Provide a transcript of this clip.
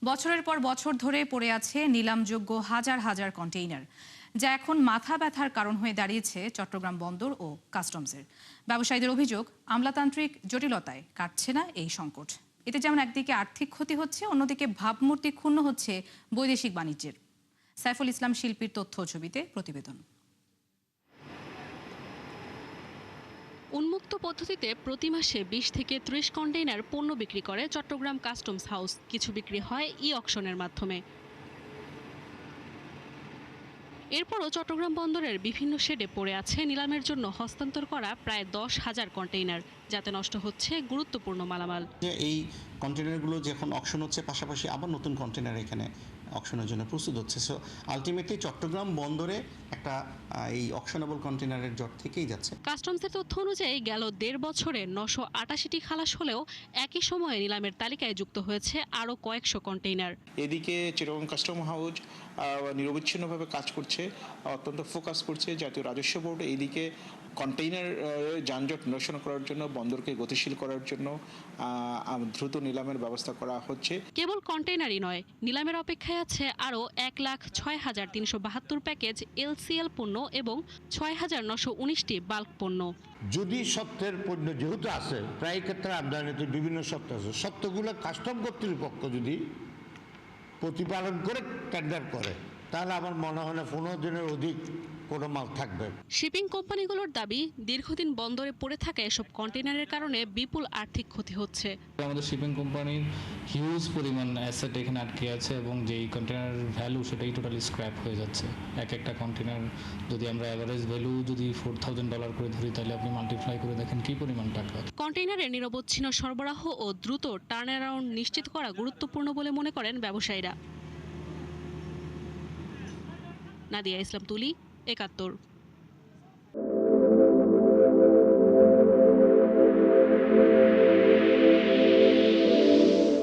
বছরের পর বছর ধরে পড়ে আছে নিলামযোগ্য হাজার হাজার কন্টেইনার, যা এখন মাথা ব্যথার কারণ হয়ে দাঁড়িয়েছে চট্টগ্রাম বন্দর ও কাস্টমসের। ব্যবসায়ীদের অভিযোগ, আমলাতান্ত্রিক জটিলতায় কাটছে না এই সংকট। এতে যেমন একদিকে আর্থিক ক্ষতি হচ্ছে, অন্যদিকে ভাবমূর্তি ক্ষুণ্ণ হচ্ছে বৈদেশিক বাণিজ্যের। সাইফুল ইসলাম শিল্পীর তথ্য ছবিতে প্রতিবেদন। উন্মুক্ত পদ্ধতিতে প্রতি মাসে ২০ থেকে ৩০ কন্টেইনার পণ্য বিক্রি করে চট্টগ্রাম কাস্টমস হাউস। কিছু বিক্রি হয় অকশনের মাধ্যমে। এরপরও চট্টগ্রাম বন্দরের বিভিন্ন শেডে পড়ে আছে নিলামের জন্য হস্তান্তর করা প্রায় ১০,০০০ কন্টেইনার, যাতে নষ্ট হচ্ছে গুরুত্বপূর্ণ মালামাল। এই কন্টেইনারগুলো যখন অকশন হচ্ছে, পাশাপাশি আবার নতুন কন্টেইনার এখানে অকশনের জন্য প্রস্তুত হচ্ছে। সো আলটিমেটলি চট্টগ্রাম বন্দরে একটা এই অকশনেবল কন্টেইনারের জট থেকেই যাচ্ছে। কাস্টমসের তথ্য অনুযায়ী গেল ১.৫ বছরে ৯৮৮টি খালাস হলেও একই সময়ে নিলামের তালিকায় যুক্ত হয়েছে আরও কয়েকশো কন্টেইনার। এদিকে চিটাগং কাস্টম হাউস নিরবচ্ছিন্নভাবে কাজ করছে, অত্যন্ত ফোকাস করছে জাতীয় রাজস্ব বোর্ড। এইদিকে কন্টেইনার যানজট নিরসন করার জন্য, বন্দরকে গতিশীল করার জন্য দ্রুত নিলামের ব্যবস্থা করা হচ্ছে। কেবল কন্টেইনারই নয়, নিলামের অপেক্ষায় আছে আরও ১,০৬,৩৭২ প্যাকেজ এলসিএল পণ্য এবং ৬,৯১৯টি বাল্ক পণ্য। যদি সত্যের পণ্য যেহেতু আছে, প্রায় ক্ষেত্রে আমদানিতে বিভিন্ন সত্য আছে, সত্যগুলো কাস্টম কর্তৃপক্ষ যদি প্রতিপালন করে টেন্ডার করে, তাহলে আমার মনে হয় না ১৫ দিনের অধিক কোনো মাল থাকবে। শিপিং কোম্পানিগুলোর দাবি, দীর্ঘদিন বন্দরে পড়ে থাকা এসব কন্টেইনারের কারণে বিপুল আর্থিক ক্ষতি হচ্ছে। আমাদের শিপিং কোম্পানির হিউজ পরিমাণ অ্যাসেট এখানে আটকে আছে এবং যেই কন্টেইনার ভ্যালু সেটাই টোটালি স্ক্র্যাপ হয়ে যাচ্ছে। একটা কন্টেইনার যদি আমরা অ্যাভারেজ ভ্যালু যদি $4,000 করে ধরি, তাহলে আপনি মাল্টিপ্লাই করে দেখেন কি পরিমাণ টাকা। কন্টেইনারের নিরবচ্ছিন্ন সরবরাহ ও দ্রুত টার্ন অ্যারাউন্ড নিশ্চিত করা গুরুত্বপূর্ণ বলে মনে করেন ব্যবসায়ীরা। নাদিয়া ইসলাম তুলি, ৭১।